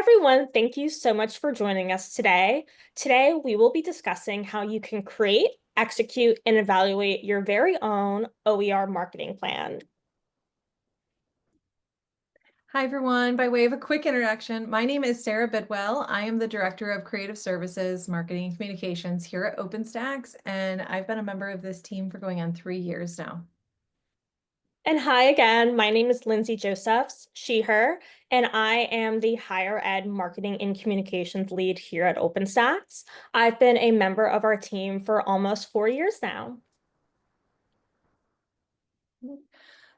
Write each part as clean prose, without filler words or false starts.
everyone, thank you so much for joining us today. Today, we will be discussing how you can create, execute, and evaluate your very own OER marketing plan. Hi, everyone. By way of a quick introduction, my name is Sarah Bidwell. I am the Director of Creative Services, Marketing, and Communications here at OpenStax, and I've been a member of this team for going on 3 years now. And hi again, my name is Lindsay Josephs, she, her, and I am the higher ed marketing and communications lead here at OpenStax. I've been a member of our team for almost 4 years now.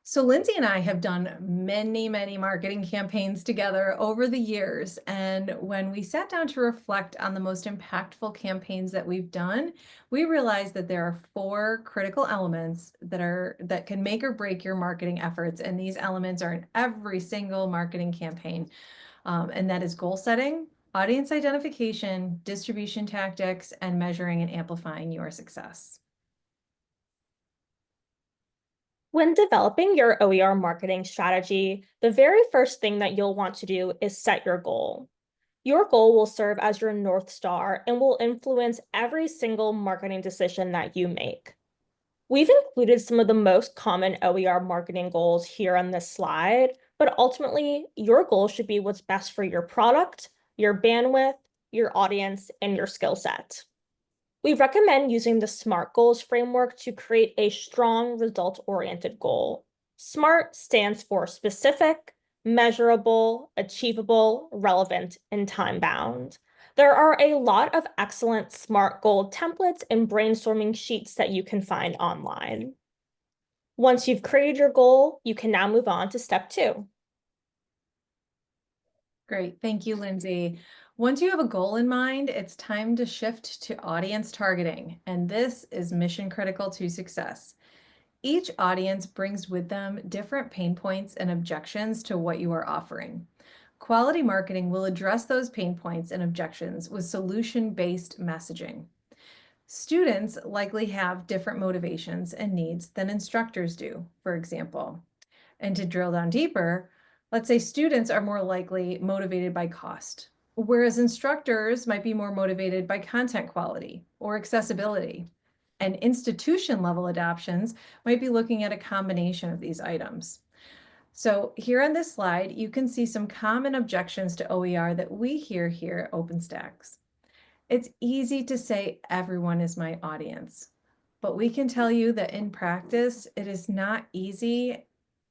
So Lindsay and I have done many marketing campaigns together over the years. And when we sat down to reflect on the most impactful campaigns that we've done, we realized that there are 4 critical elements that can make or break your marketing efforts. And these elements are in every single marketing campaign. And that is goal setting, audience identification, distribution tactics, and measuring and amplifying your success. When developing your OER marketing strategy, the very first thing that you'll want to do is set your goal. Your goal will serve as your North Star and will influence every single marketing decision that you make. We've included some of the most common OER marketing goals here on this slide, but ultimately, your goal should be what's best for your product, your bandwidth, your audience, and your skill set. We recommend using the SMART goals framework to create a strong result-oriented goal. SMART stands for specific, measurable, achievable, relevant, and time-bound. There are a lot of excellent SMART goal templates and brainstorming sheets that you can find online. Once you've created your goal, you can now move on to step 2. Great. Thank you, Lindsay. Once you have a goal in mind, it's time to shift to audience targeting, and this is mission critical to success. Each audience brings with them different pain points and objections to what you are offering. Quality marketing will address those pain points and objections with solution-based messaging. Students likely have different motivations and needs than instructors do, for example. And to drill down deeper, let's say students are more likely motivated by cost, whereas instructors might be more motivated by content quality or accessibility. And institution level adoptions might be looking at a combination of these items. So here on this slide, you can see some common objections to OER that we hear here at OpenStax. It's easy to say everyone is my audience, but we can tell you that in practice, it is not easy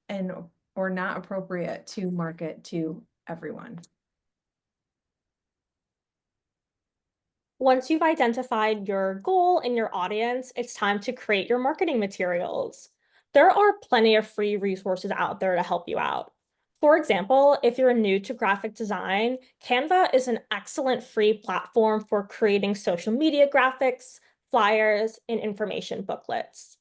and or not appropriate to market to everyone. Once you've identified your goal and your audience, it's time to create your marketing materials. There are plenty of free resources out there to help you out. For example, if you're new to graphic design, Canva is an excellent free platform for creating social media graphics, flyers, and information booklets.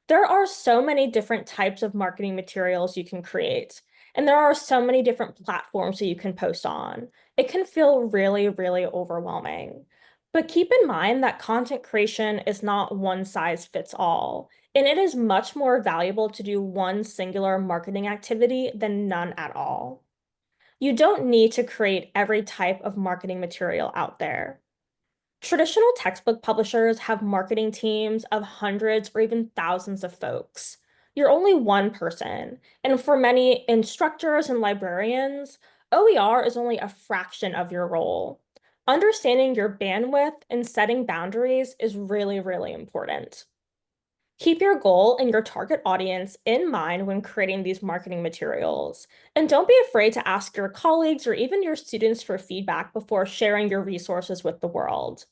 There are so many different types of marketing materials you can create, and there are so many different platforms that you can post on. It can feel really overwhelming. But keep in mind that content creation is not one size fits all, and it is much more valuable to do one singular marketing activity than none at all. You don't need to create every type of marketing material out there. Traditional textbook publishers have marketing teams of hundreds or even thousands of folks. You're only one person, and for many instructors and librarians, OER is only a fraction of your role. Understanding your bandwidth and setting boundaries is really important. Keep your goal and your target audience in mind when creating these marketing materials, and don't be afraid to ask your colleagues or even your students for feedback before sharing your resources with the world.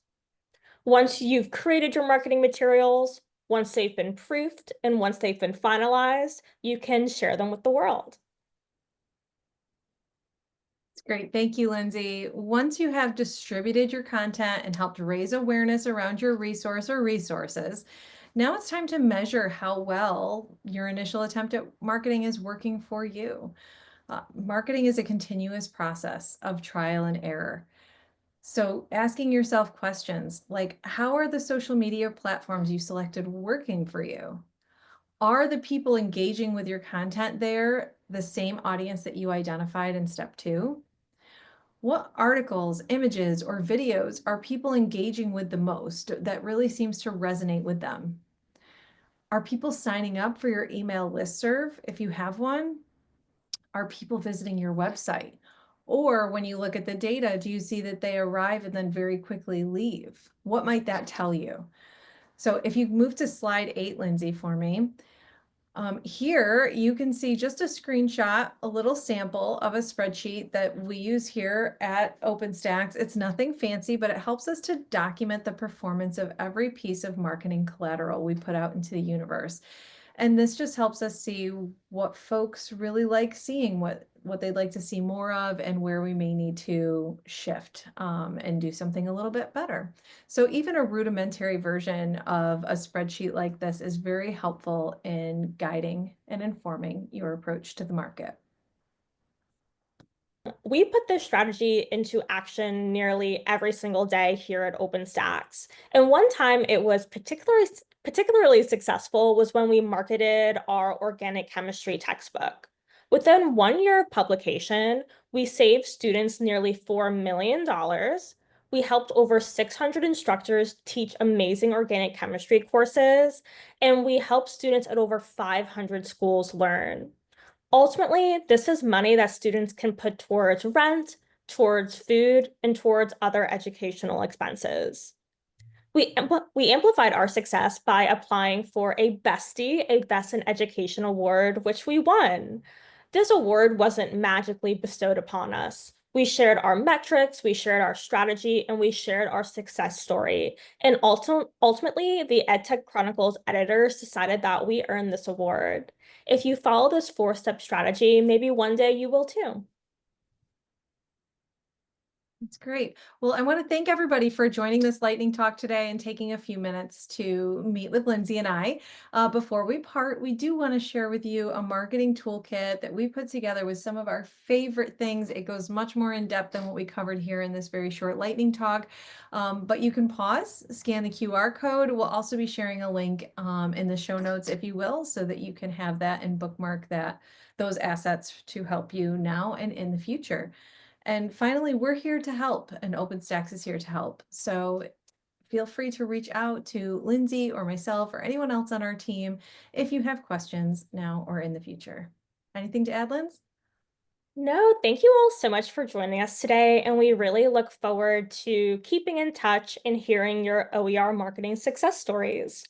Once you've created your marketing materials, once they've been proofed, and once they've been finalized, you can share them with the world. It's great. Thank you, Lindsay. Once you have distributed your content and helped raise awareness around your resource or resources, now it's time to measure how well your initial attempt at marketing is working for you. Marketing is a continuous process of trial and error. So asking yourself questions like, how are the social media platforms you selected working for you? Are the people engaging with your content there the same audience that you identified in step 2? What articles, images, or videos are people engaging with the most that really seems to resonate with them? Are people signing up for your email listserv if you have one? Are people visiting your website? Or when you look at the data, do you see that they arrive and then very quickly leave? What might that tell you? So if you move to slide 8, Lindsay, for me, here you can see just a screenshot, a little sample of a spreadsheet that we use here at OpenStax. It's nothing fancy, but it helps us to document the performance of every piece of marketing collateral we put out into the universe. And this just helps us see what folks really like seeing, what they'd like to see more of, and where we may need to shift and do something a little bit better. So even a rudimentary version of a spreadsheet like this is very helpful in guiding and informing your approach to the market. We put this strategy into action nearly every single day here at OpenStax. And one time it was particularly successful was when we marketed our organic chemistry textbook. Within 1 year of publication, we saved students nearly $4 million. We helped over 600 instructors teach amazing organic chemistry courses, and we helped students at over 500 schools learn. Ultimately, this is money that students can put towards rent, towards food, and towards other educational expenses. We amplified our success by applying for a Bestie, a Best in Education award, which we won. This award wasn't magically bestowed upon us. We shared our metrics, we shared our strategy, and we shared our success story. And ultimately, the EdTech Chronicles editors decided that we earned this award. If you follow this four-step strategy, maybe one day you will too. That's great. Well, I want to thank everybody for joining this lightning talk today and taking a few minutes to meet with Lindsay and I. Before we part, we do want to share with you a marketing toolkit that we put together with some of our favorite things. It goes much more in depth than what we covered here in this very short lightning talk. But you can pause, scan the QR code. We'll also be sharing a link in the show notes, if you will, so that you can have that and bookmark those assets to help you now and in the future. And finally, we're here to help, and OpenStax is here to help. So feel free to reach out to Lindsay or myself or anyone else on our team if you have questions now or in the future. Anything to add, Linz? No, thank you all so much for joining us today, and we really look forward to keeping in touch and hearing your OER marketing success stories.